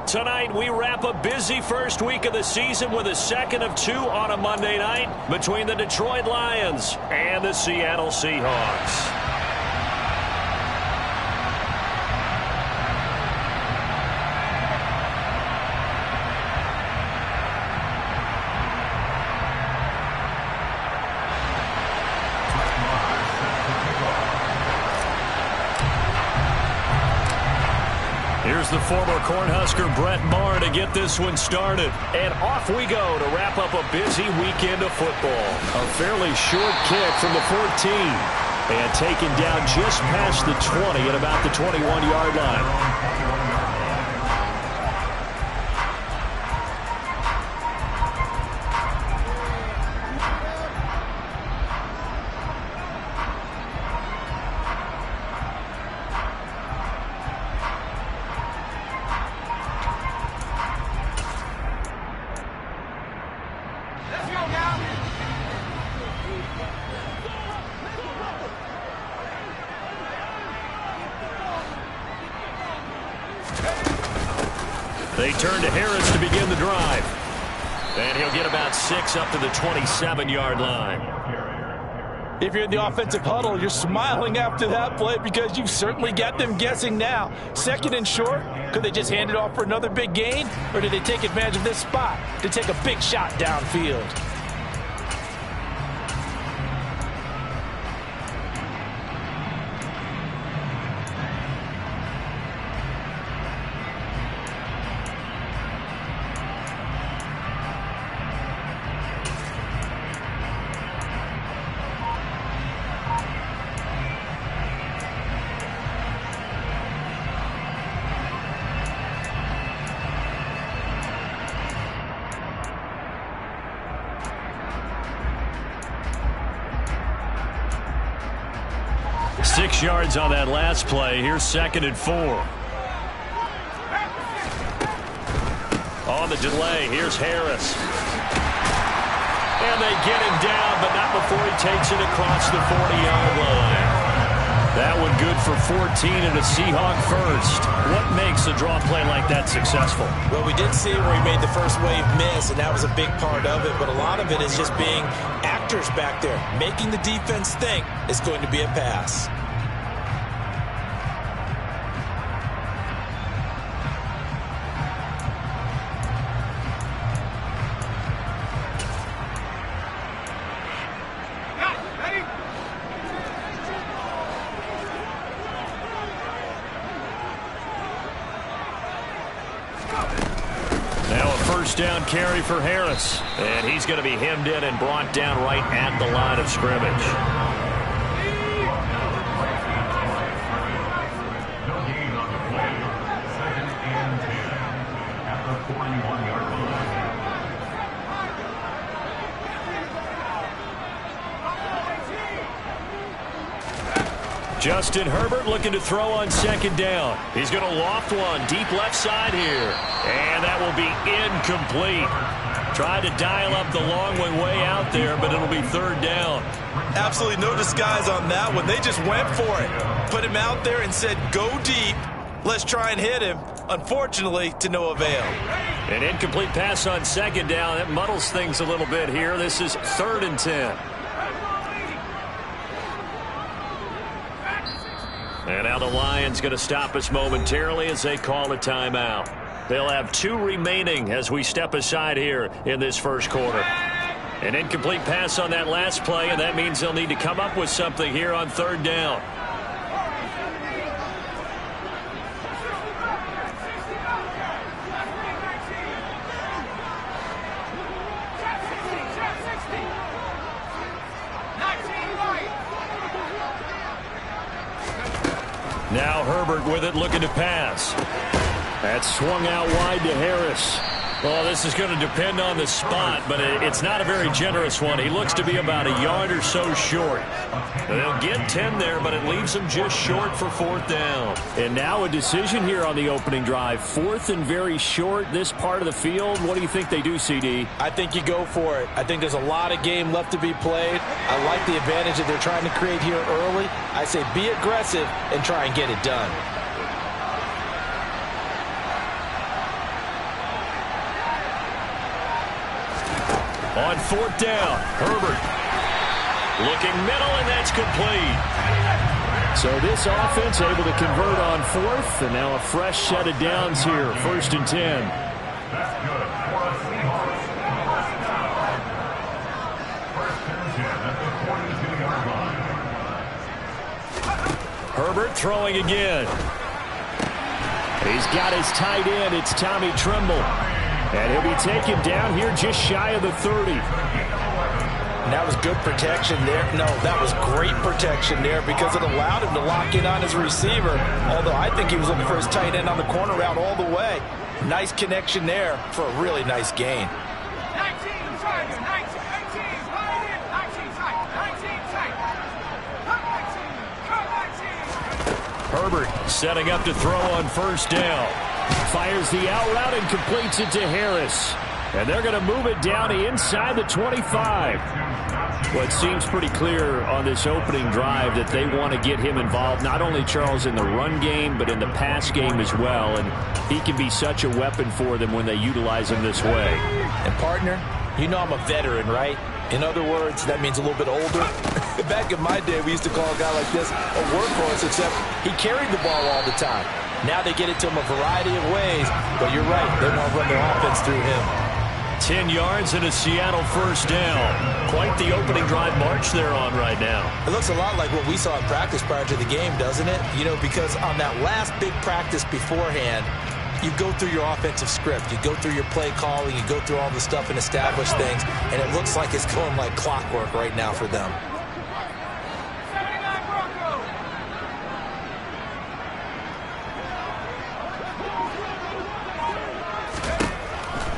Tonight, we wrap a busy first week of the season with a second of two on a Monday night between the Detroit Lions and the Seattle Seahawks. Here's the former Cornhusker Brett Maher to get this one started. And off we go to wrap up a busy weekend of football. A fairly short kick from the 14. And taken down just past the 20 at about the 21-yard line. They turn to Harris to begin the drive. And he'll get about 6 up to the 27-yard line. If you're in the offensive huddle, you're smiling after that play because you've certainly got them guessing now. Second and short, could they just hand it off for another big gain? Or did they take advantage of this spot to take a big shot downfield? Six yards on that last play. Here's 2nd and 4. On the delay, here's Harris. And they get him down, but not before he takes it across the 40-yard line. That one good for 14 and a Seahawk first. What makes a draw play like that successful? Well, we did see where he made the first wave miss, and that was a big part of it. But a lot of it is just being actors back there, making the defense think it's going to be a pass. Down carry for Harris. And he's going to be hemmed in and brought down right at the line of scrimmage. Justin Herbert looking to throw on 2nd down. He's going to loft one deep left side here. And that will be incomplete. Tried to dial up the long one way out there, but it'll be 3rd down. Absolutely no disguise on that one. They just went for it. Put him out there and said, go deep. Let's try and hit him. Unfortunately, to no avail. An incomplete pass on 2nd down. That muddles things a little bit here. This is 3rd and 10. And now the Lions going to stop us momentarily as they call a timeout. They'll have 2 remaining as we step aside here in this first quarter. An incomplete pass on that last play, and that means they'll need to come up with something here on 3rd down. Now Herbert with it, looking to pass. That's swung out wide to Harris. Well, this is going to depend on the spot, but it's not a very generous one. He looks to be about a yard or so short. They'll get 10 there, but it leaves them just short for 4th down. And now a decision here on the opening drive. 4th and very short, this part of the field. What do you think they do, CD? I think you go for it. I think there's a lot of game left to be played. I like the advantage that they're trying to create here early. I say be aggressive and try and get it done. On 4th down, Herbert looking middle, and that's complete. So this offense able to convert on 4th, and now a fresh set of downs here, 1st and 10. Herbert throwing again. He's got his tight end. It's Tommy Tremble. And he'll be taken down here just shy of the 30. And that was good protection there. No, that was great protection there because it allowed him to lock in on his receiver. Although I think he was looking for his tight end on the corner route all the way. Nice connection there for a really nice gain. Herbert setting up to throw on 1st down. Fires the out route and completes it to Harris. And they're going to move it down inside the 25. Well, it seems pretty clear on this opening drive that they want to get him involved, not only, Charles, in the run game, but in the pass game as well. And he can be such a weapon for them when they utilize him this way. And, partner, you know I'm a veteran, right? In other words, that means a little bit older. Back in my day, we used to call a guy like this a workhorse, except he carried the ball all the time. Now they get it to him a variety of ways, but you're right, they want to run their offense through him. 10 yards and a Seattle 1st down. Quite the opening drive march they're on right now. It looks a lot like what we saw in practice prior to the game, doesn't it? You know, because on that last big practice beforehand, you go through your offensive script. You go through your play calling. You go through all the stuff and establish things. And it looks like it's going like clockwork right now for them.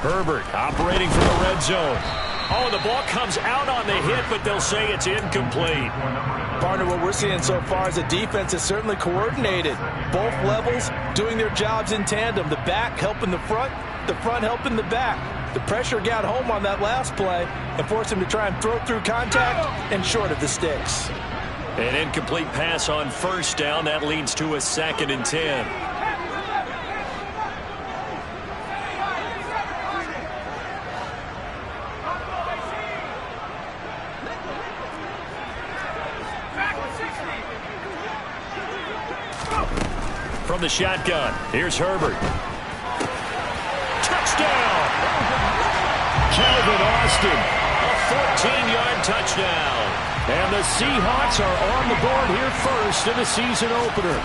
Herbert operating from the red zone. Oh, the ball comes out on the hit, but they'll say it's incomplete. Partner, what we're seeing so far is the defense is certainly coordinated. Both levels doing their jobs in tandem. The back helping the front helping the back. The pressure got home on that last play and forced him to try and throw through contact and short of the sticks. An incomplete pass on 1st down. That leads to a 2nd and 10. From the shotgun, here's Herbert. Touchdown! Calvin Austin, a 14-yard touchdown. And the Seahawks are on the board here first in the season opener.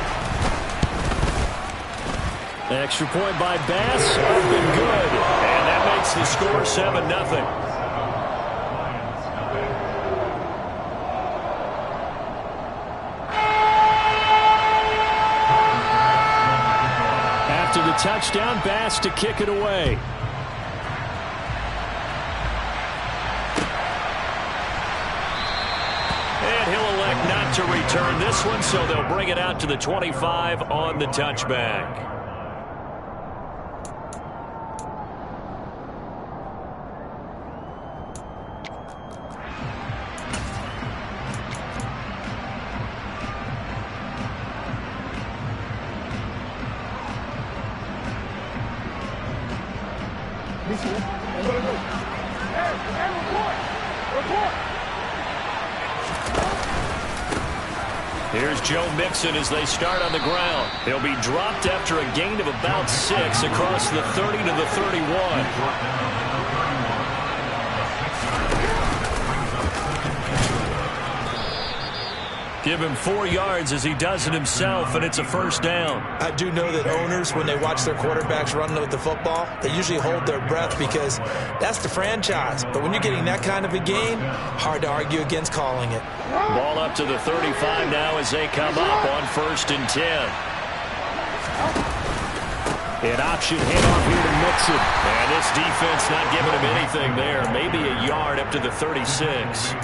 Extra point by Bass, up and good. And that makes the score 7-0. To the touchdown, Bass to kick it away. And he'll elect not to return this one, so they'll bring it out to the 25 on the touchback. Here's Joe Mixon as they start on the ground. He'll be dropped after a gain of about 6 across the 30 to the 31. Give him 4 yards as he does it himself, and it's a 1st down. I do know that owners, when they watch their quarterbacks run with the football, they usually hold their breath because that's the franchise. But when you're getting that kind of a gain, hard to argue against calling it. Ball up to the 35 now as they come up on 1st and 10. An option handoff here to Mixon. And this defense not giving him anything there. Maybe a yard up to the 36.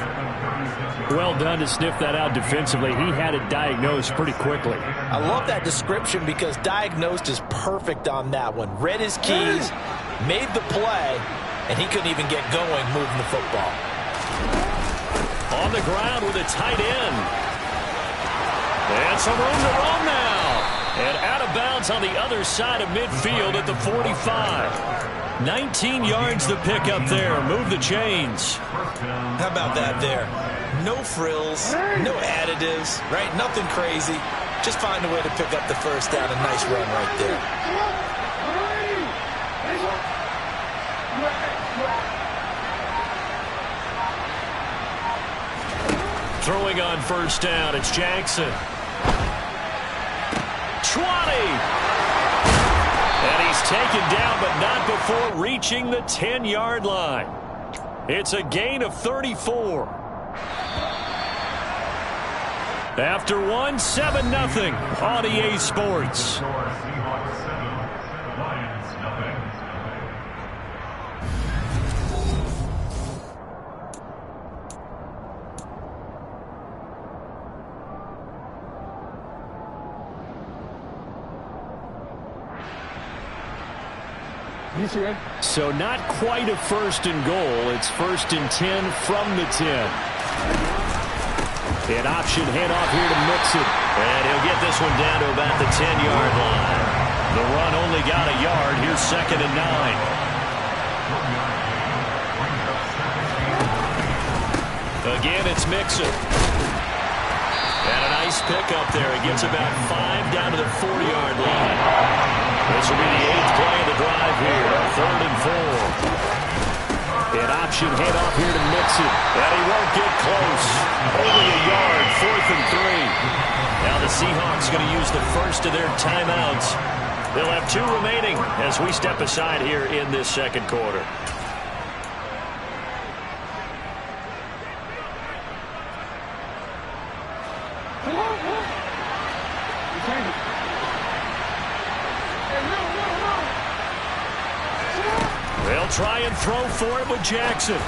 Well done to sniff that out defensively. He had it diagnosed pretty quickly. I love that description because diagnosed is perfect on that one. Read his keys, made the play, and he couldn't even get going moving the football. On the ground with a tight end. And some room to roam now. And out of bounds on the other side of midfield at the 45. 19 yards the pickup there. Move the chains. How about that there? No frills, no additives, right? Nothing crazy. Just find a way to pick up the first down. A nice run right there. Throwing on first down, it's Jackson. 20! And he's taken down, but not before reaching the 10-yard line. It's a gain of 34. After one, 7-0 on EA Sports. So not quite a first and goal. It's first and 10 from the 10. An option handoff here to Mixon. And he'll get this one down to about the 10-yard line. The run only got a yard. Here's second and 9. Again, it's Mixon. And a nice pickup there. He gets about 5 down to the 4-yard line. This will be the 8th play of the drive here. 3rd and 4. An option handoff here to Mixon. And he won't get close. Only a yard. 4th and 3. Now the Seahawks going to use the first of their timeouts. They'll have 2 remaining as we step aside here in this second quarter. They'll try and throw for it with Jackson.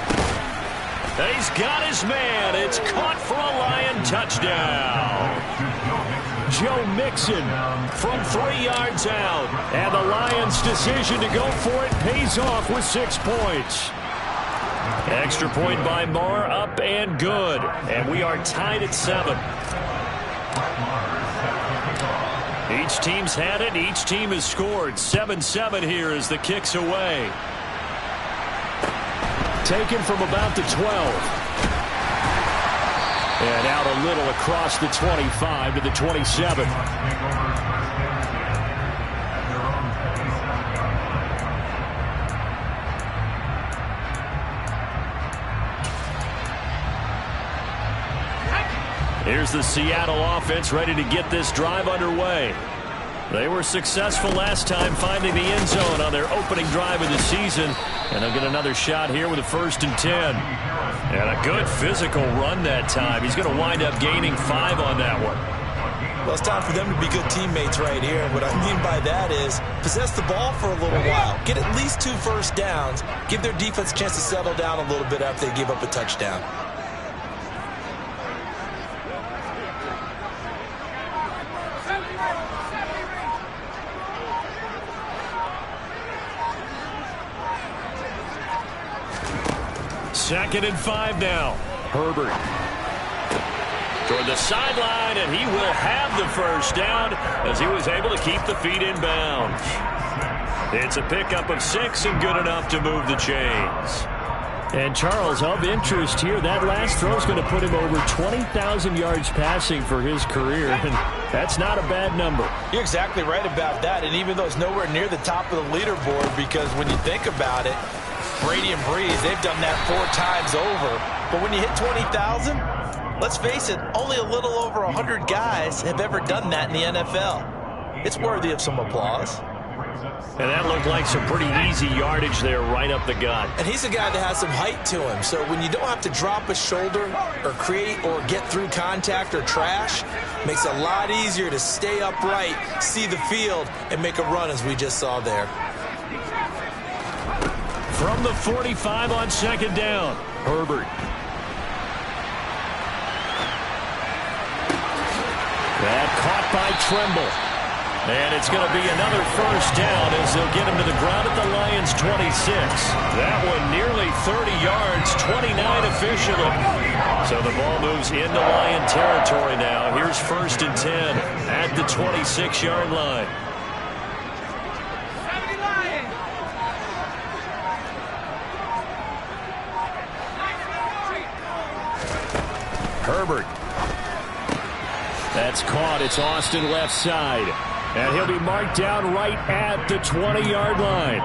And he's got his man. It's caught for a Lion touchdown. Joe Mixon from 3 yards out. And the Lions' decision to go for it pays off with 6 points. Extra point by Marr, up and good. And we are tied at 7. Each team's had it. Each team has scored. 7-7 here as the kick's away. Taken from about the 12. And out a little across the 25 to the 27. Here's the Seattle offense ready to get this drive underway. They were successful last time finding the end zone on their opening drive of the season. And they'll get another shot here with a 1st and 10. And a good physical run that time. He's going to wind up gaining 5 on that one. Well, it's time for them to be good teammates right here. What I mean by that is possess the ball for a little while. Get at least 2 first downs. Give their defense a chance to settle down a little bit after they give up a touchdown. Second and 5 now. Herbert toward the sideline, and he will have the first down as he was able to keep the feet in bounds. It's a pickup of 6 and good enough to move the chains. And Charles, of interest here, that last throw is going to put him over 20,000 yards passing for his career, and that's not a bad number. You're exactly right about that, and even though it's nowhere near the top of the leaderboard, because when you think about it, Brady and Breeze, they've done that 4 times over. But when you hit 20,000, let's face it, only a little over 100 guys have ever done that in the NFL. It's worthy of some applause. And that looked like some pretty easy yardage there right up the gut. And he's a guy that has some height to him. So when you don't have to drop a shoulder or create or get through contact or trash, makes it a lot easier to stay upright, see the field, and make a run as we just saw there. From the 45 on second down, Herbert. That caught by Tremble. And it's going to be another first down as they'll get him to the ground at the Lions' 26. That one nearly 30 yards, 29 officially. So the ball moves into Lion territory now. Here's 1st and 10 at the 26-yard line. Herbert. That's caught. It's Austin left side. And he'll be marked down right at the 20-yard line.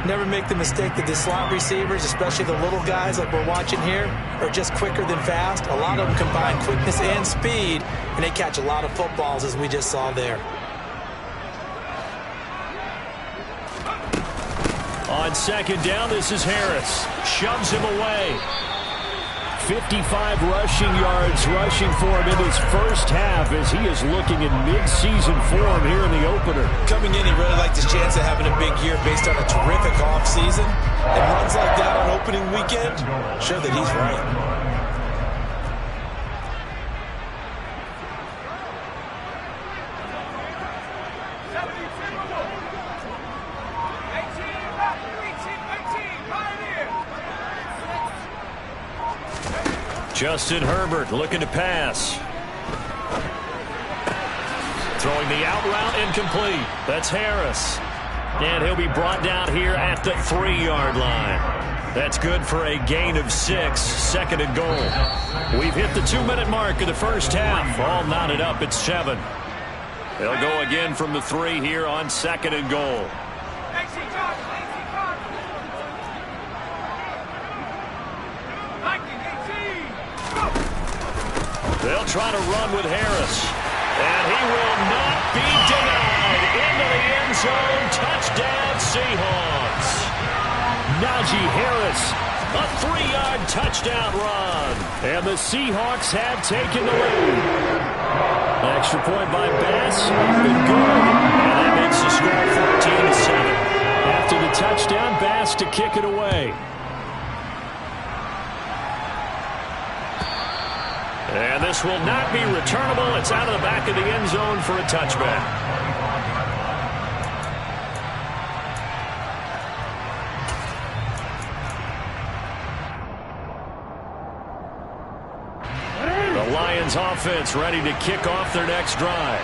Never make the mistake that the slot receivers, especially the little guys like we're watching here, are just quicker than fast. A lot of them combine quickness and speed, and they catch a lot of footballs, as we just saw there. On second down, this is Harris. Shoves him away. 55 rushing yards rushing for him in his first half as he is looking in mid-season form here in the opener. Coming in, he really liked his chance of having a big year based on a terrific offseason. And runs like that on opening weekend, sure that he's right. Justin Herbert looking to pass. Throwing the out route incomplete. That's Harris. And he'll be brought down here at the 3-yard line. That's good for a gain of 6, second and goal. We've hit the 2-minute mark of the first half. All knotted up at 7. They'll go again from the 3 here on second and goal. They'll try to run with Harris. And he will not be denied. Into the end zone. Touchdown, Seahawks. Najee Harris, a 3-yard touchdown run. And the Seahawks have taken the lead. Extra point by Bass. Been good. And that makes the score 14-7. After the touchdown, Bass to kick it away. And this will not be returnable. It's out of the back of the end zone for a touchback. The Lions offense ready to kick off their next drive.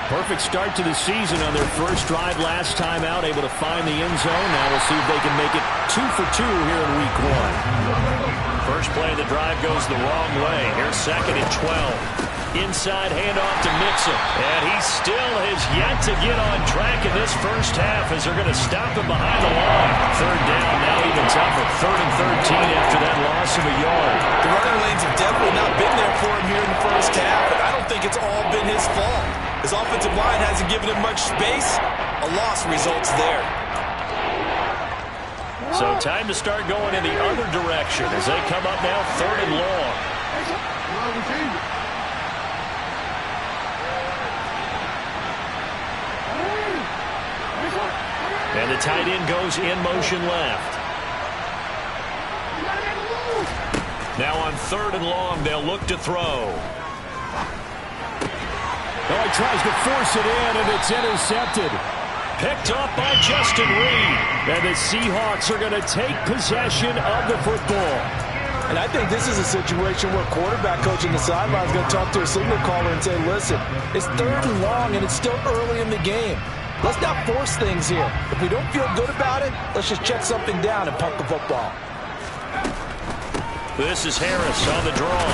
Perfect start to the season on their first drive last time out, able to find the end zone. Now we'll see if they can make it 2 for 2 here in week 1. First play of the drive goes the wrong way. Here's second and 12. Inside handoff to Mixon. And he still has yet to get on track in this first half as they're going to stop him behind the line. Third down, now even tougher. 3rd and 13 after that loss of a yard. The running lanes have definitely not been there for him here in the first half, but I don't think it's all been his fault. His offensive line hasn't given him much space. A loss results there. So time to start going in the other direction as they come up now 3rd and long. And the tight end goes in motion left. Now on 3rd and long, they'll look to throw. Oh, he tries to force it in, and it's intercepted. Picked up by Justin Reed. And the Seahawks are going to take possession of the football. And I think this is a situation where quarterback coach in the sideline is going to talk to a signal caller and say, listen, it's 3rd and long, and it's still early in the game. Let's not force things here. If we don't feel good about it, let's just check something down and punt the football. This is Harris on the draw.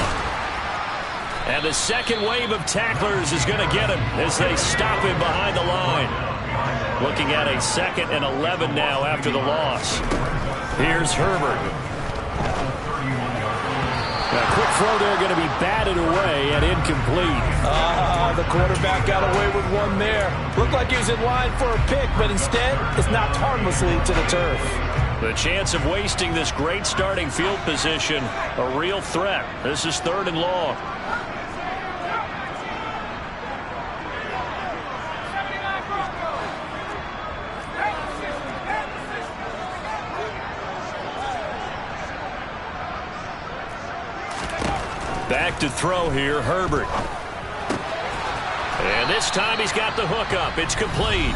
And the second wave of tacklers is going to get him as they stop him behind the line. Looking at a 2nd and 11 now after the loss. Here's Herbert. A quick throw there going to be batted away and incomplete. The quarterback got away with one there. Looked like he was in line for a pick, but instead it's knocked harmlessly to the turf. The chance of wasting this great starting field position, a real threat. This is 3rd and long. Back to throw here, Herbert. And this time he's got the hook up. It's complete.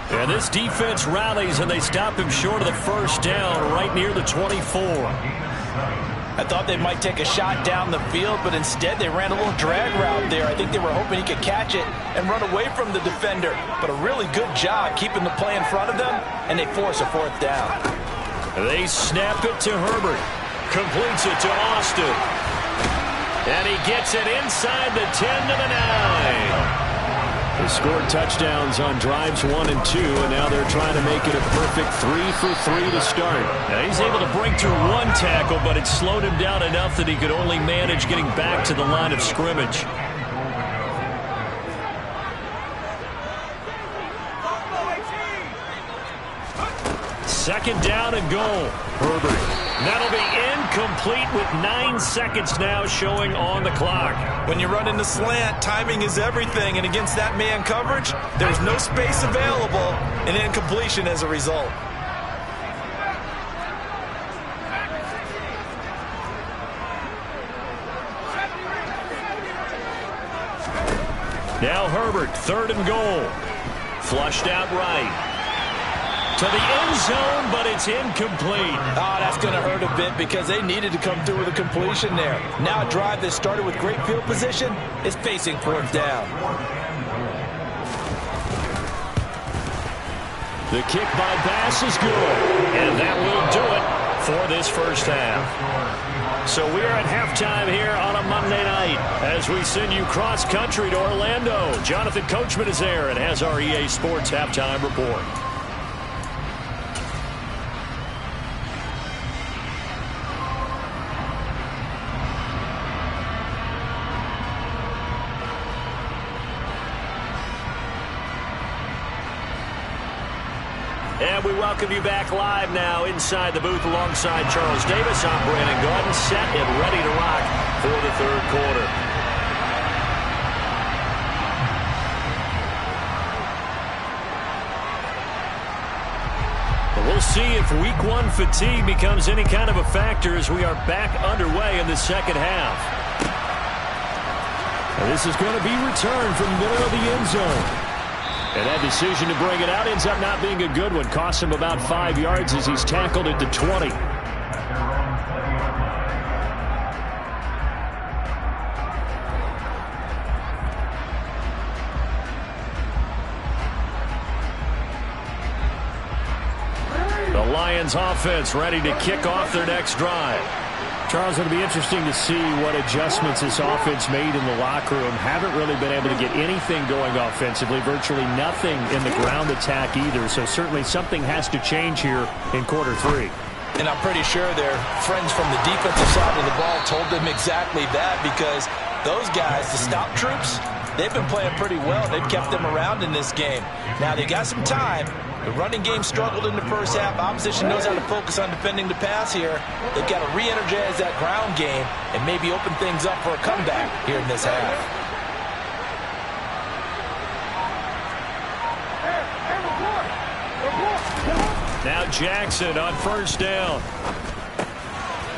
And this defense rallies, and they stop him short of the first down right near the 24. I thought they might take a shot down the field, but instead they ran a little drag route there. I think they were hoping he could catch it and run away from the defender. But a really good job keeping the play in front of them, and they force a 4th down. They snap it to Herbert. Completes it to Austin. And he gets it inside the 10 to the 9. They scored touchdowns on drives 1 and 2, and now they're trying to make it a perfect 3 for 3 to start. Now he's able to break through one tackle, but it slowed him down enough that he could only manage getting back to the line of scrimmage. Second down and goal. Herbert. That'll be incomplete with 9 seconds now showing on the clock. When you run in the slant, timing is everything, and against that man coverage, there's no space available, and incompletion as a result. Now Herbert, third and goal. Flushed out right. To the end zone, but it's incomplete. Oh, that's going to hurt a bit because they needed to come through with a completion there. Now a drive that started with great field position is facing fourth down. The kick by Bass is good, and that will do it for this first half. So we're at halftime here on a Monday night as we send you cross-country to Orlando. Jonathan Coachman is there and has our EA Sports halftime report. And we welcome you back live now inside the booth alongside Charles Davis. I'm Brandon Gaudin, set and ready to rock for the third quarter. But we'll see if week one fatigue becomes any kind of a factor as we are back underway in the second half. And this is going to be returned from the middle of the end zone. And that decision to bring it out ends up not being a good one. Costs him about 5 yards as he's tackled at the 20. The Lions offense ready to kick off their next drive. Charles, it'll be interesting to see what adjustments this offense made in the locker room. Haven't really been able to get anything going offensively, virtually nothing in the ground attack either. So certainly something has to change here in quarter 3. And I'm pretty sure their friends from the defensive side of the ball told them exactly that, because those guys, the stop troops, they've been playing pretty well. They've kept them around in this game. Now they got some time. The running game struggled in the first half. Opposition knows how to focus on defending the pass here. They've got to re-energize that ground game and maybe open things up for a comeback here in this half. Now Jackson on first down.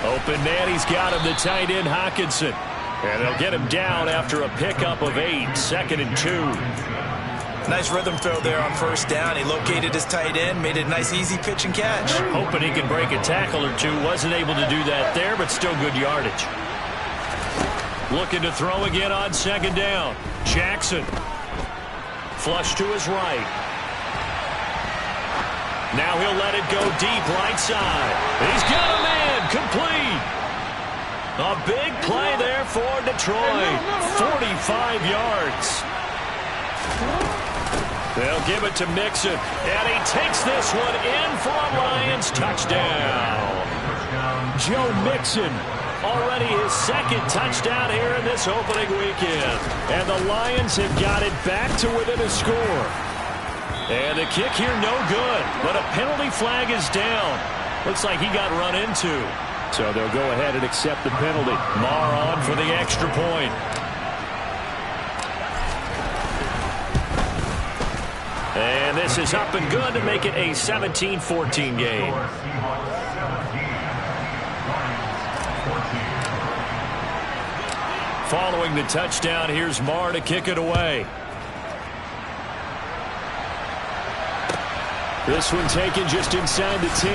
Open man, he's got him, the tight end Hockenson. And they'll get him down after a pickup of 8, 2nd and 2. Nice rhythm throw there on first down. He located his tight end, made it a nice easy pitch and catch. Hoping he can break a tackle or two. Wasn't able to do that there, but still good yardage. Looking to throw again on second down. Jackson. Flush to his right. Now he'll let it go deep right side. He's got a man. Complete. A big play there for Detroit. 45 yards. They'll give it to Mixon, and he takes this one in for a Lions touchdown. Joe Mixon, already his second touchdown here in this opening weekend. And the Lions have got it back to within a score. And the kick here no good, but a penalty flag is down. Looks like he got run into. So they'll go ahead and accept the penalty. Marr on for the extra point. And this is up and good to make it a 17-14 game. Following the touchdown, here's Marr to kick it away. This one taken just inside the 10.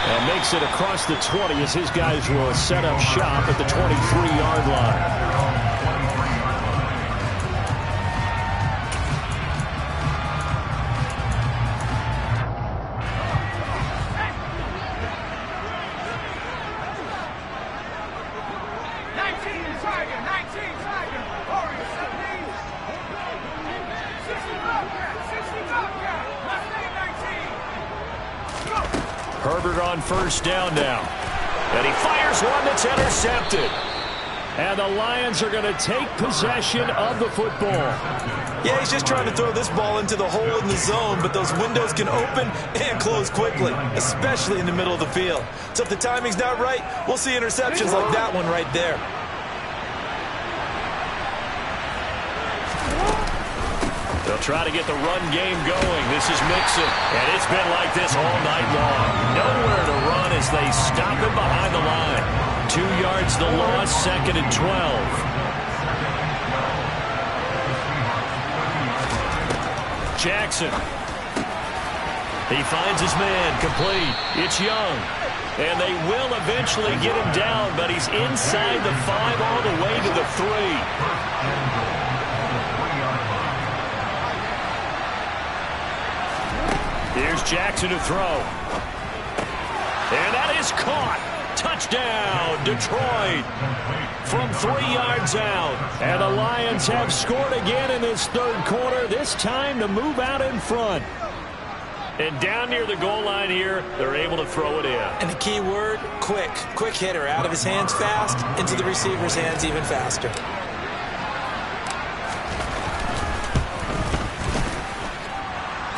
And makes it across the 20 as his guys will set up shop at the 23-yard line. Herbert on first down now. And he fires one that's intercepted. And the Lions are going to take possession of the football. Yeah, he's just trying to throw this ball into the hole in the zone, but those windows can open and close quickly, especially in the middle of the field. So if the timing's not right, we'll see interceptions like that one right there. They'll try to get the run game going. This is Mixon, and it's been like this all night long. Nowhere to run as they stop him behind the line. 2 yards the loss, 2nd and 12. Jackson. He finds his man, complete. It's Young. And they will eventually get him down, but he's inside the 5 all the way to the 3. Here's Jackson to throw. And that is caught. Touchdown, Detroit. From 3 yards out. And the Lions have scored again in this third quarter. This time to move out in front. And down near the goal line here, they're able to throw it in. And the key word, quick. Quick hitter. Out of his hands fast, into the receiver's hands even faster.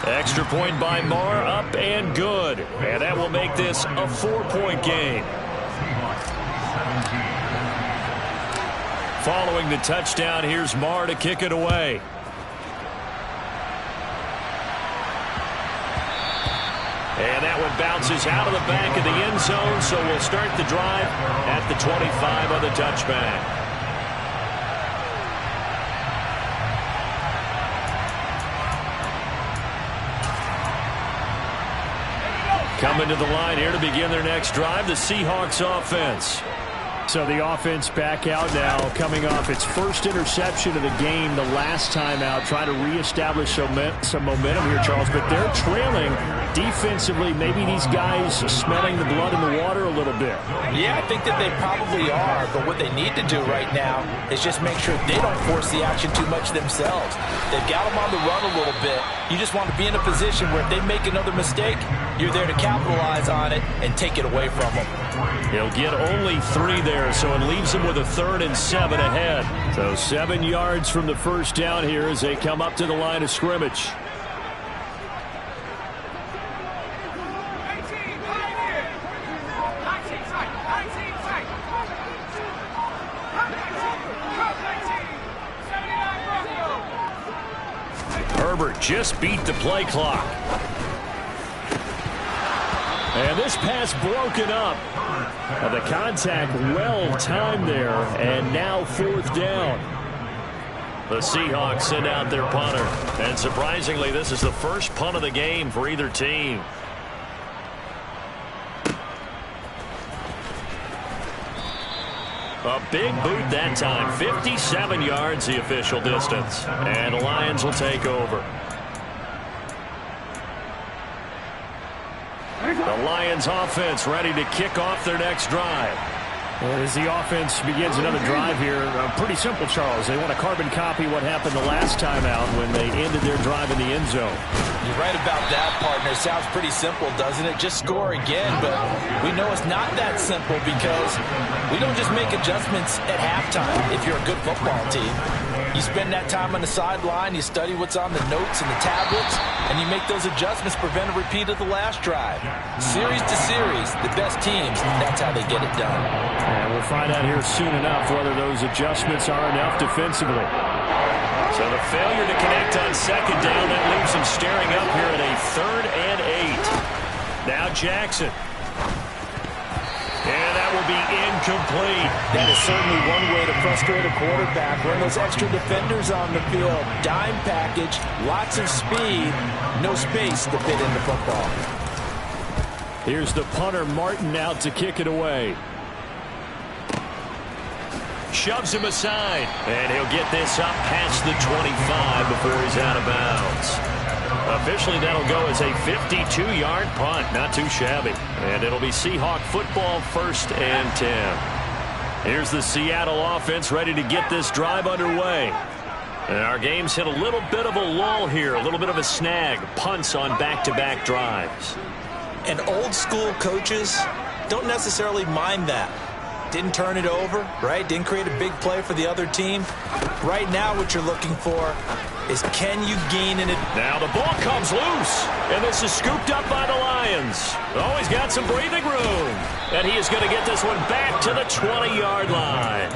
Extra point by Marr, up and good. And that will make this a 4-point game. Following the touchdown, here's Marr to kick it away. And that one bounces out of the back of the end zone, so we'll start the drive at the 25 on the touchback. Coming to the line here to begin their next drive, the Seahawks offense. So the offense back out now, coming off its first interception of the game the last time out, trying to reestablish some momentum here, Charles. But they're trailing defensively. Maybe these guys are smelling the blood in the water a little bit. Yeah, I think that they probably are. But what they need to do right now is just make sure they don't force the action too much themselves. They've got them on the run a little bit. You just want to be in a position where if they make another mistake, you're there to capitalize on it and take it away from them. He'll get only 3 there, so it leaves him with a 3rd and 7 ahead. So 7 yards from the first down here as they come up to the line of scrimmage. Herbert just beat the play clock. And this pass broken up. The contact well timed there, and now 4th down. The Seahawks send out their punter. And surprisingly, this is the first punt of the game for either team. A big boot that time. 57 yards the official distance. And the Lions will take over. The Lions offense ready to kick off their next drive. Well, as the offense begins another drive here, pretty simple, Charles. They want to carbon copy what happened the last time out when they ended their drive in the end zone. You're right about that, partner. It sounds pretty simple, doesn't it? Just score again, but we know it's not that simple because we don't just make adjustments at halftime if you're a good football team. You spend that time on the sideline, you study what's on the notes and the tablets, and you make those adjustments, prevent a repeat of the last drive. Series to series, the best teams, that's how they get it done. And we'll find out here soon enough whether those adjustments are enough defensively. So the failure to connect on 2nd down, that leaves them staring up here at a 3rd and 8. Now Jackson. And that will be incomplete. That is certainly one way to frustrate a quarterback. Run those extra defenders on the field. Dime package, lots of speed, no space to fit in the football. Here's the punter, Martin, out to kick it away. Shoves him aside, and he'll get this up past the 25 before he's out of bounds. Officially, that'll go as a 52-yard punt. Not too shabby. And it'll be Seahawk football, 1st and 10. Here's the Seattle offense ready to get this drive underway. And our game's hit a little bit of a lull here, a little bit of a snag. Punts on back-to-back drives. And old school coaches don't necessarily mind that. Didn't turn it over, right? Didn't create a big play for the other team. Right now what you're looking for is, can you gain an advantage? Now the ball comes loose, and this is scooped up by the Lions. Oh, he's got some breathing room, and he is going to get this one back to the 20-yard line.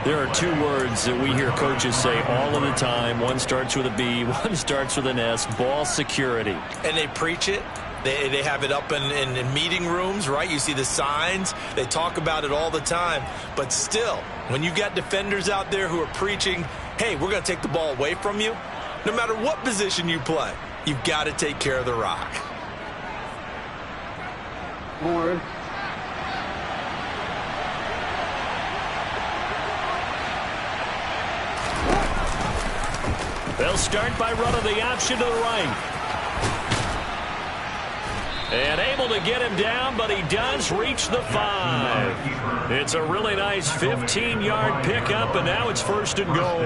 There are two words that we hear coaches say all of the time. One starts with a B, one starts with an S, ball security. And they preach it. They have it up in meeting rooms, right? You see the signs. They talk about it all the time. But still, when you've got defenders out there who are preaching, hey, we're going to take the ball away from you, no matter what position you play, you've got to take care of the rock. More. They'll start by running the option to the right. And able to get him down, but he does reach the 5. It's a really nice 15-yard pickup, and now it's 1st and goal.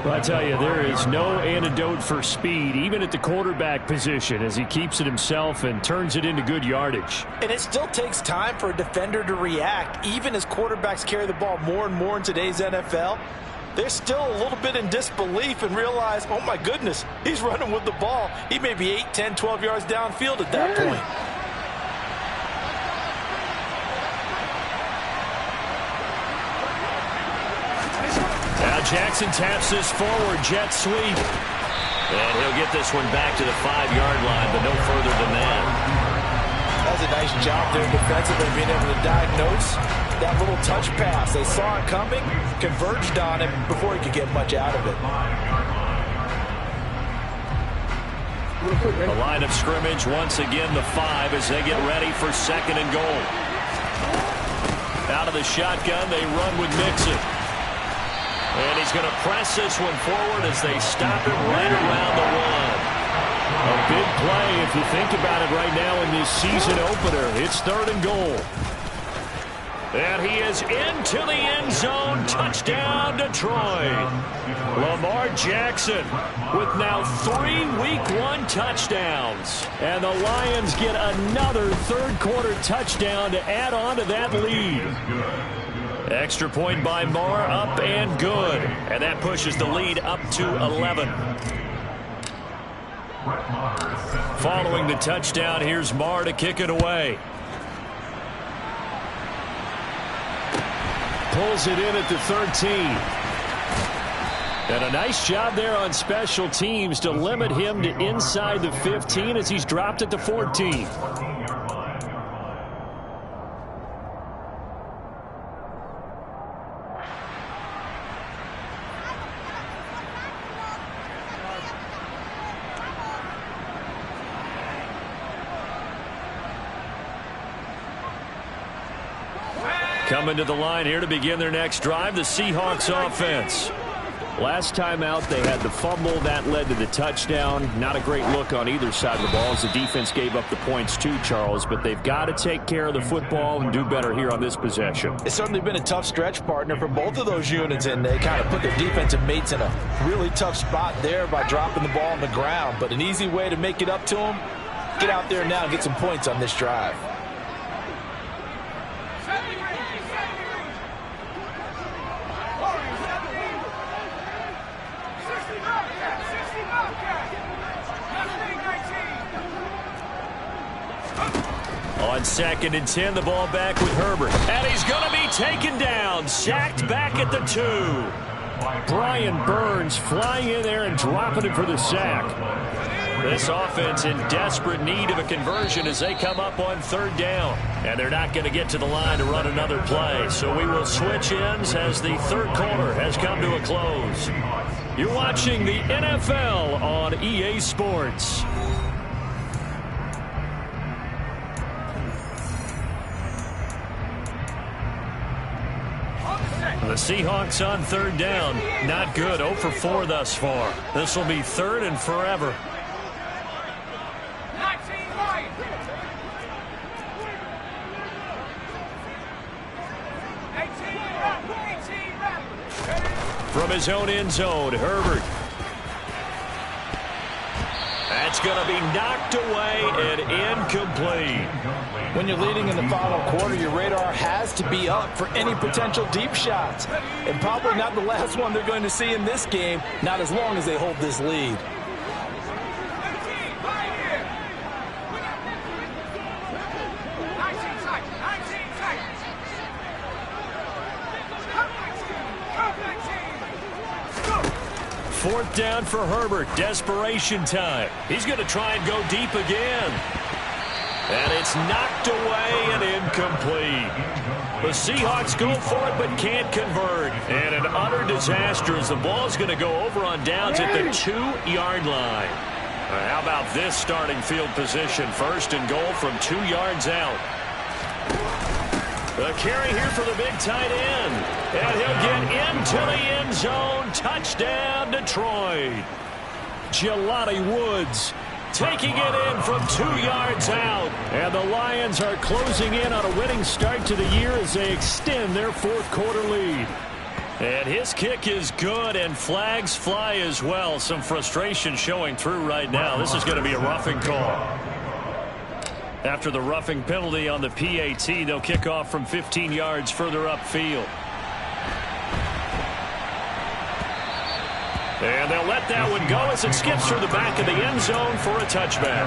Well, I tell you, there is no antidote for speed, even at the quarterback position, as he keeps it himself and turns it into good yardage. And it still takes time for a defender to react, even as quarterbacks carry the ball more and more in today's NFL. They're still a little bit in disbelief and realize, oh my goodness, he's running with the ball. He may be 8, 10, 12 yards downfield at that point. Now Jackson taps this forward jet sweep. And he'll get this one back to the 5-yard line, but no further than that. That was a nice job there defensively, being able to diagnose that little touch pass. They saw it coming, converged on him before he could get much out of it. The line of scrimmage, once again, the 5 as they get ready for 2nd and goal. Out of the shotgun, they run with Mixon. And he's going to press this one forward as they stop him right around the 1. A big play if you think about it right now in this season opener. It's 3rd and goal. And he is into the end zone. Touchdown, Detroit. Lamar Jackson with now 3 Week 1 touchdowns. And the Lions get another third-quarter touchdown to add on to that lead. Extra point by Marr, up and good. And that pushes the lead up to 11. Following the touchdown, here's Marr to kick it away. Pulls it in at the 13. And a nice job there on special teams to limit him to inside the 15 as he's dropped at the 14. Coming to the line here to begin their next drive, the Seahawks offense. Last time out, they had the fumble. That led to the touchdown. Not a great look on either side of the ball as the defense gave up the points too, Charles. But they've got to take care of the football and do better here on this possession. It's certainly been a tough stretch, partner, for both of those units, and they kind of put their defensive mates in a really tough spot there by dropping the ball on the ground. But an easy way to make it up to them, get out there now and get some points on this drive. On 2nd and 10, the ball back with Herbert. And he's going to be taken down. Sacked back at the 2. Brian Burns flying in there and dropping it for the sack. This offense in desperate need of a conversion as they come up on 3rd down. And they're not going to get to the line to run another play. So we will switch ends as the 3rd quarter has come to a close. You're watching the NFL on EA Sports. The Seahawks on 3rd down. Not good. 0 for 4 thus far. This will be 3rd and forever. From his own end zone, Herbert. That's going to be knocked away and incomplete. When you're leading in the final quarter, your radar has to be up for any potential deep shots. And probably not the last one they're going to see in this game, not as long as they hold this lead. Fourth down for Herbert. Desperation time. He's going to try and go deep again. And it's knocked away and incomplete. The Seahawks go for it but can't convert. And an utter disaster as the ball's going to go over on downs at the 2-yard line. How about this starting field position? First and goal from 2 yards out. The carry here for the big tight end. And he'll get into the end zone. Touchdown, Detroit. Jelani Woods taking it in from 2 yards out. And the Lions are closing in on a winning start to the year as they extend their fourth quarter lead. And his kick is good, and flags fly as well. Some frustration showing through right now. This is going to be a roughing call. After the roughing penalty on the PAT, they'll kick off from 15 yards further upfield. And they'll let that one go as it skips through the back of the end zone for a touchback.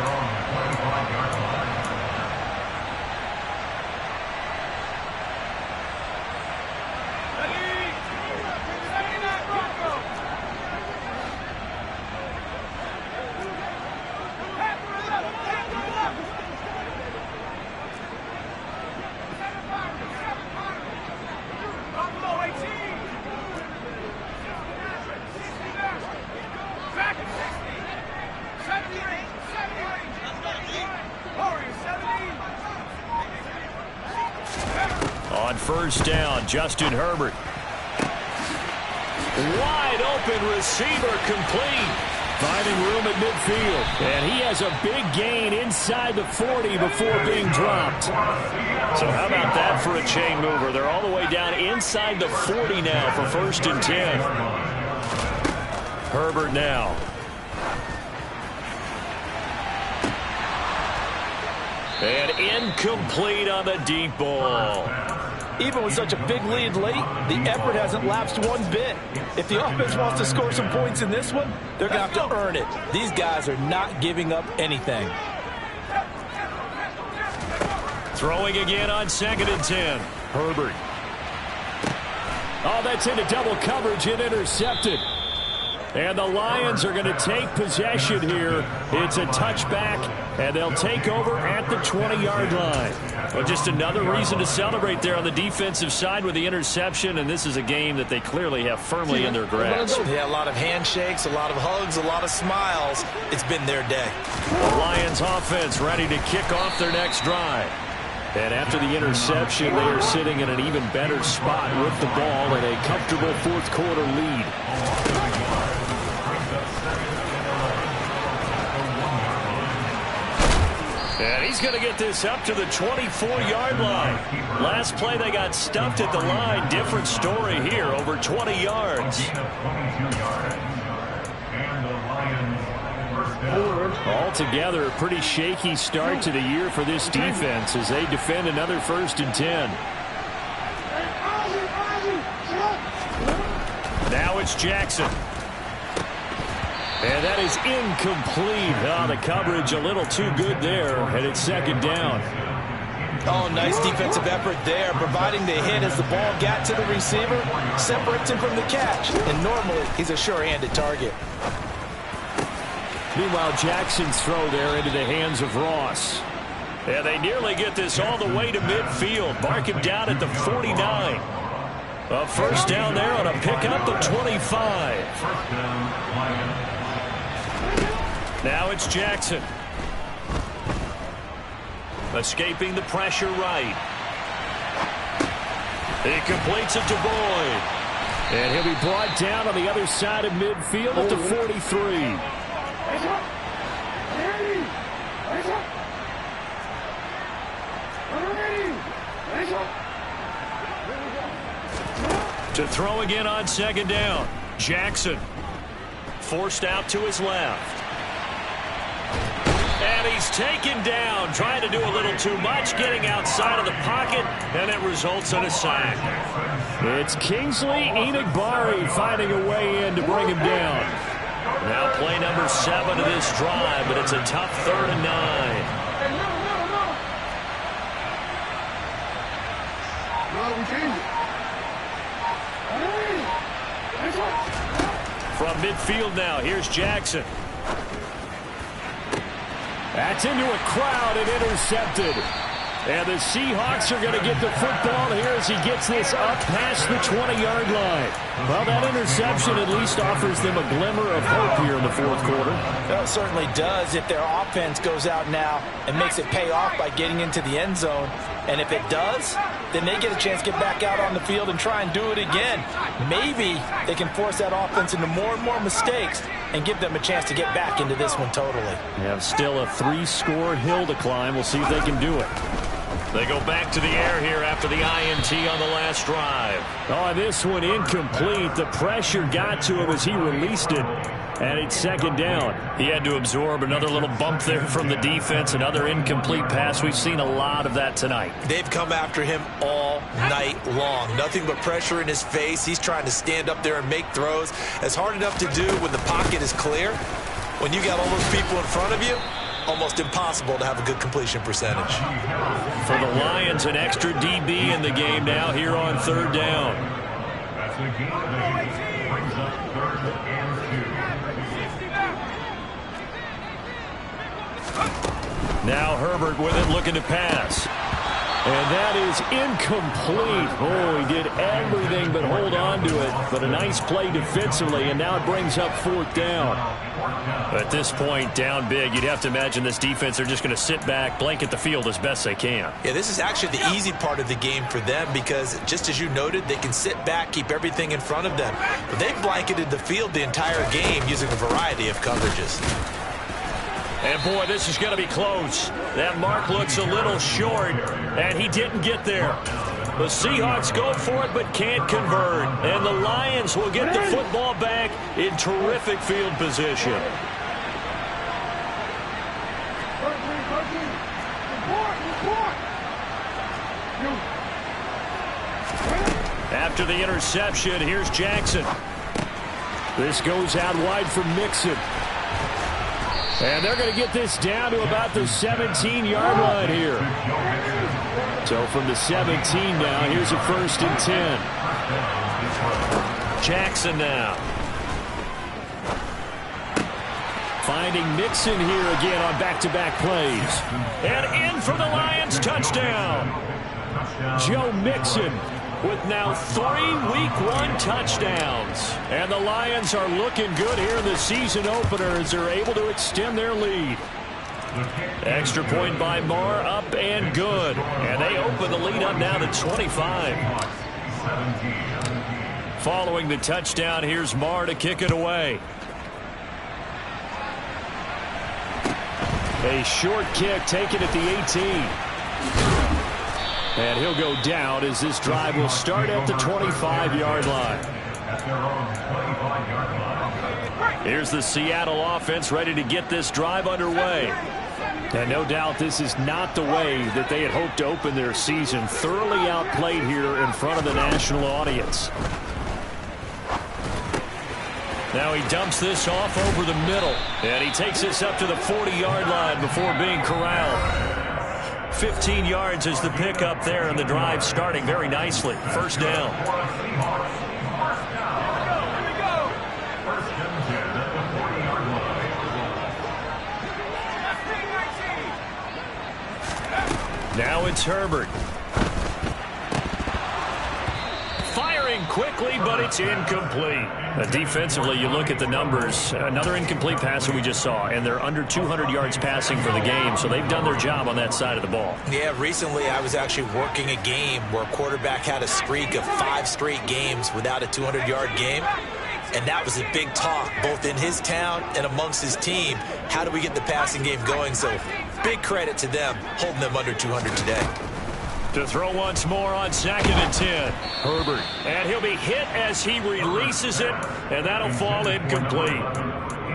On first down, Justin Herbert. Wide open receiver, complete. Finding room at midfield. And he has a big gain inside the 40 before being dropped. So how about that for a chain mover? They're all the way down inside the 40 now for first and 10. Herbert now. And incomplete on the deep ball. Even with such a big lead late, the effort hasn't lapsed one bit. If the offense wants to score some points in this one, they're going to have to earn it. These guys are not giving up anything. Throwing again on second and 10. Herbert. Oh, that's into double coverage and intercepted. And the Lions are going to take possession here. It's a touchback, and they'll take over at the 20-yard line. Well, just another reason to celebrate there on the defensive side with the interception, and this is a game that they clearly have firmly in their grasp. Yeah, a lot of handshakes, a lot of hugs, a lot of smiles. It's been their day. The Lions offense ready to kick off their next drive. And after the interception, they are sitting in an even better spot with the ball and a comfortable fourth quarter lead. And he's going to get this up to the 24-yard line. Last play, they got stuffed at the line. Different story here, over 20 yards. Altogether, a pretty shaky start to the year for this defense as they defend another first and 10. Now it's Jackson. And that is incomplete. Oh, the coverage a little too good there, and it's second down. Oh, nice defensive effort there, providing the hit as the ball got to the receiver, separates him from the catch, and normally he's a sure-handed target. Meanwhile, Jackson's throw there into the hands of Ross. And they nearly get this all the way to midfield. Mark him down at the 49. A first down there on a pickup of 25. Now it's Jackson. Escaping the pressure right. He completes it to Boyd. And he'll be brought down on the other side of midfield at the 43. To throw again on second down. Jackson forced out to his left. he's taken down, trying to do a little too much, getting outside of the pocket, and it results in a sack. It's Kingsley Enagbare finding a way in to bring him down. Now play number 7 of this drive, but it's a tough 3rd and 9. From midfield now, here's Jackson. That's into a crowd and intercepted. And the Seahawks are going to get the football here as he gets this up past the 20-yard line. Well, that interception at least offers them a glimmer of hope here in the fourth quarter. Well, it certainly does if their offense goes out now and makes it pay off by getting into the end zone. And if it does, then they get a chance to get back out on the field and try and do it again. Maybe they can force that offense into more and more mistakes and give them a chance to get back into this one totally. They have still a 3-score hill to climb. We'll see if they can do it. They go back to the air here after the INT on the last drive. Oh, this one incomplete. The pressure got to him as he released it, and it's 2nd down. He had to absorb another little bump there from the defense, another incomplete pass. We've seen a lot of that tonight. They've come after him all night long. Nothing but pressure in his face. He's trying to stand up there and make throws. It's hard enough to do when the pocket is clear. When you got all those people in front of you, almost impossible to have a good completion percentage. For the Lions, an extra DB in the game now here on 3rd down. Now Herbert with it, looking to pass. And that is incomplete. Oh, he did everything but hold on to it. But a nice play defensively, and now it brings up 4th down. At this point, down big, you'd have to imagine this defense are just going to sit back, blanket the field as best they can. Yeah, this is actually the easy part of the game for them because, just as you noted, they can sit back, keep everything in front of them. But they've blanketed the field the entire game using a variety of coverages. And, boy, this is going to be close. That mark looks a little short, and he didn't get there. The Seahawks go for it but can't convert. And the Lions will get the football back in terrific field position. After the interception, here's Jackson. This goes out wide for Mixon. And they're going to get this down to about the 17-yard line here. So from the 17 now, here's a 1st and 10. Jackson now. Finding Mixon here again on back-to-back plays. And in for the Lions, touchdown. Joe Mixon with now 3 Week 1 touchdowns. And the Lions are looking good here in the season opener as they're able to extend their lead. Extra point by Marr, up and good. And they open the lead up now to 25. Following the touchdown, here's Marr to kick it away. A short kick taken at the 18. And he'll go down as this drive will start at the 25-yard line. Here's the Seattle offense ready to get this drive underway. And no doubt this is not the way that they had hoped to open their season. Thoroughly outplayed here in front of the national audience. Now he dumps this off over the middle. And he takes this up to the 40-yard line before being corralled. 15 yards is the pickup there, and the drive starting very nicely. 1st down. Now it's Herbert. Firing quickly, but it's incomplete. Defensively, you look at the numbers. Another incomplete pass that we just saw, and they're under 200 yards passing for the game, so they've done their job on that side of the ball. Yeah, recently I was actually working a game where a quarterback had a streak of 5 straight games without a 200-yard game, and that was a big talk both in his town and amongst his team. How do we get the passing game going? So big credit to them holding them under 200 today. To throw once more on 2nd and 10. Herbert. And he'll be hit as he releases it, and that'll fall incomplete.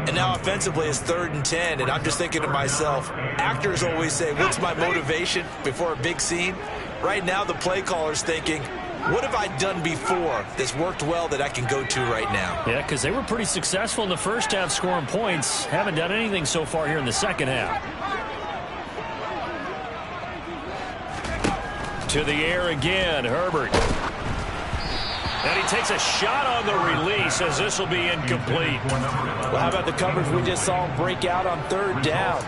And now offensively it's 3rd and 10, and I'm just thinking to myself, actors always say, what's my motivation before a big scene? Right now the play caller's thinking, what have I done before that's worked well that I can go to right now? Yeah, because they were pretty successful in the first half scoring points. Haven't done anything so far here in the second half. To the air again, Herbert. And he takes a shot on the release as this will be incomplete. Well, how about the coverage we just saw him break out on 3rd down?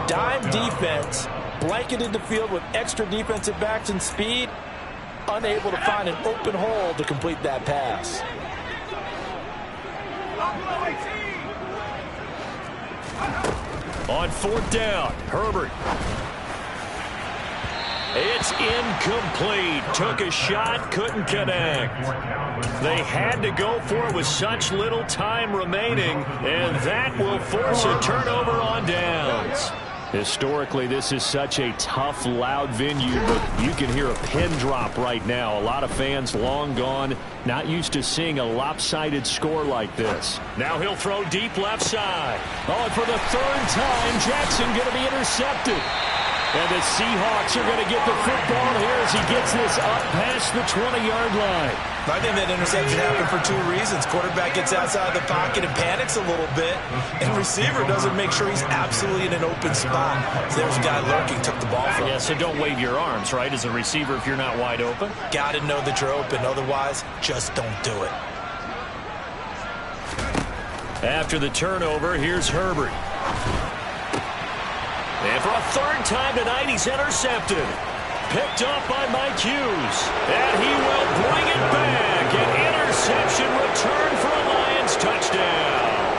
Dime defense, blanketed the field with extra defensive backs and speed, unable to find an open hole to complete that pass. On 4th down, Herbert. It's incomplete. Took a shot, couldn't connect. They had to go for it with such little time remaining, and that will force a turnover on downs. Historically, this is such a tough, loud venue, but you can hear a pin drop right now. A lot of fans long gone, not used to seeing a lopsided score like this. Now he'll throw deep left side. Oh, and for the 3rd time, Jackson going to be intercepted. And the Seahawks are going to get the football here as he gets this up past the 20-yard line. I think that interception happened for 2 reasons. Quarterback gets outside the pocket and panics a little bit, and receiver doesn't make sure he's absolutely in an open spot. So there's a guy lurking, took the ball from him. Yeah, so don't wave your arms, right, as a receiver if you're not wide open. Got to know that you're open. Otherwise, just don't do it. After the turnover, here's Herbert. And for a 3rd time tonight, he's intercepted. Picked up by Mike Hughes. And he will bring it back. An interception return for a Lions touchdown.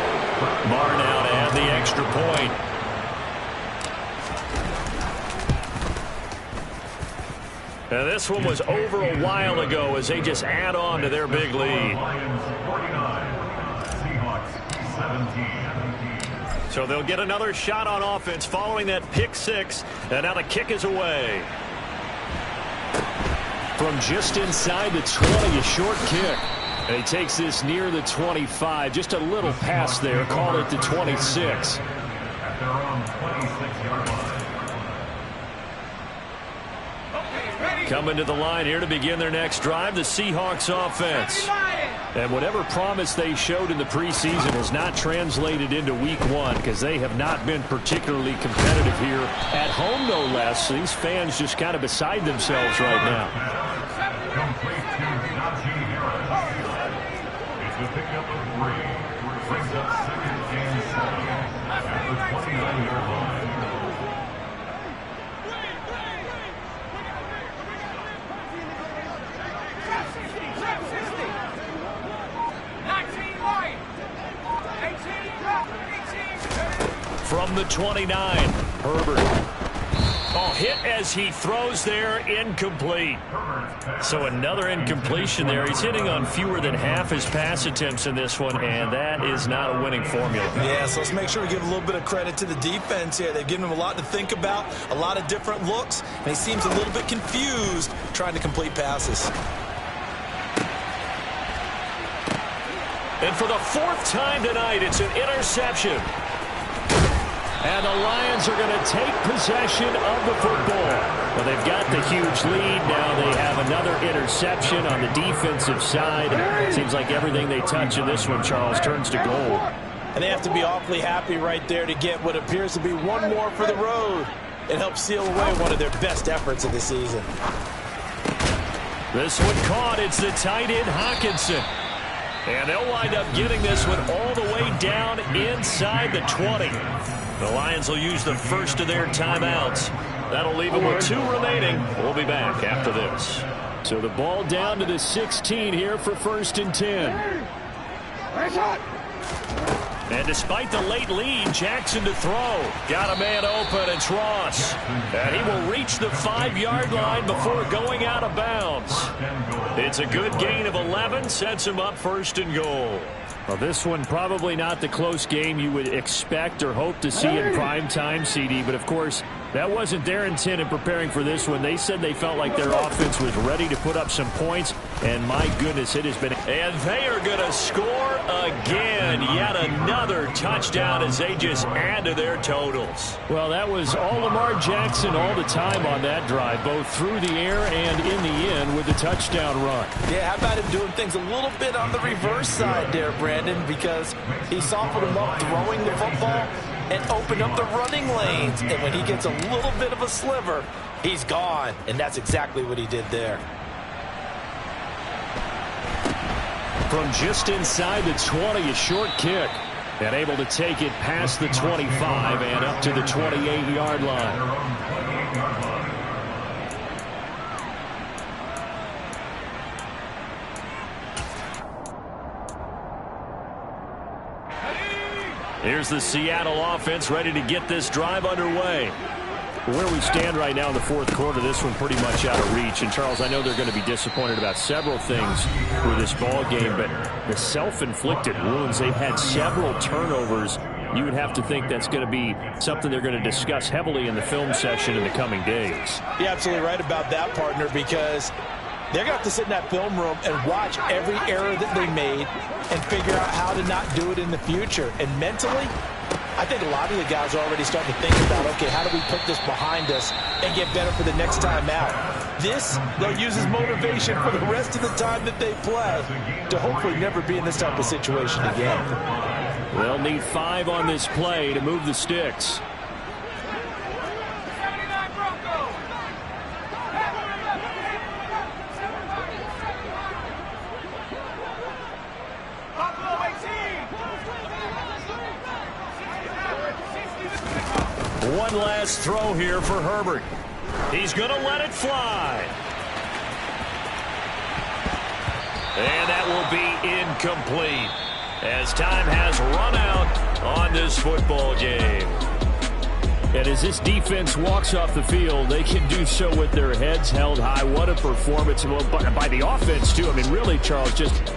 Marnow to add the extra point. And this one was over a while ago as they just add on to their big lead. So they'll get another shot on offense following that pick 6. And now the kick is away. From just inside the 20, a short kick. And he takes this near the 25. Just a little pass there. Call it the 26. Coming to the line here to begin their next drive, the Seahawks offense. And whatever promise they showed in the preseason has not translated into week 1 because they have not been particularly competitive here at home, no less. These fans just kind of beside themselves right now. It's the pickup of 3. Brings up 2nd and 7 at the 29-yard line. From the 29, Herbert. Oh, hit as he throws there, incomplete. So another incompletion there. He's hitting on fewer than half his pass attempts in this one, and that is not a winning formula. Yeah, so let's make sure we give a little bit of credit to the defense here. They've given him a lot to think about, a lot of different looks, and he seems a little bit confused trying to complete passes. And for the 4th time tonight, it's an interception. And the Lions are going to take possession of the football. Well, they've got the huge lead. Now they have another interception on the defensive side. Seems like everything they touch in this one, Charles, turns to gold. And they have to be awfully happy right there to get what appears to be one more for the road. It helps seal away one of their best efforts of the season. This one caught. It's the tight end, Hockenson. And they'll wind up getting this one all the way down inside the 20. The Lions will use the first of their timeouts. That'll leave them with 2 remaining. We'll be back after this. So the ball down to the 16 here for 1st and 10. And despite the late lead, Jackson to throw. Got a man open. It's Ross. And he will reach the 5-yard line before going out of bounds. It's a good gain of 11. Sets him up 1st and goal. Well, this one probably not the close game you would expect or hope to see in prime time, CD. But, of course, That wasn't their intent in preparing for this one. They said they felt like their offense was ready to put up some points, and my goodness, it has been. And they are going to score again. Yet another touchdown as they just add to their totals. Well, that was all Lamar Jackson all the time on that drive, both through the air and in the end with the touchdown run. Yeah, how about him doing things a little bit on the reverse side there, Brandon, because he softened him up throwing the football and opened up the running lanes. And when he gets a little bit of a sliver, he's gone. And that's exactly what he did there. From just inside the 20, a short kick. And able to take it past the 25 and up to the 28-yard line. Here's the Seattle offense ready to get this drive underway. Where we stand right now in the fourth quarter, this one pretty much out of reach. And, Charles, I know they're going to be disappointed about several things with this ball game, but the self-inflicted wounds, they've had several turnovers. You would have to think that's going to be something they're going to discuss heavily in the film session in the coming days. You're absolutely right about that, partner, because they're going to have to sit in that film room and watch every error that they made and figure out how to not do it in the future. And mentally, I think a lot of the guys are already starting to think about, okay, how do we put this behind us and get better for the next time out? This, they'll use as motivation for the rest of the time that they play to hopefully never be in this type of situation again. They'll need 5 on this play to move the sticks. One last throw here for Herbert. He's going to let it fly. And that will be incomplete as time has run out on this football game. And as this defense walks off the field, they can do so with their heads held high. What a performance by the offense, too. I mean, really, Charles, just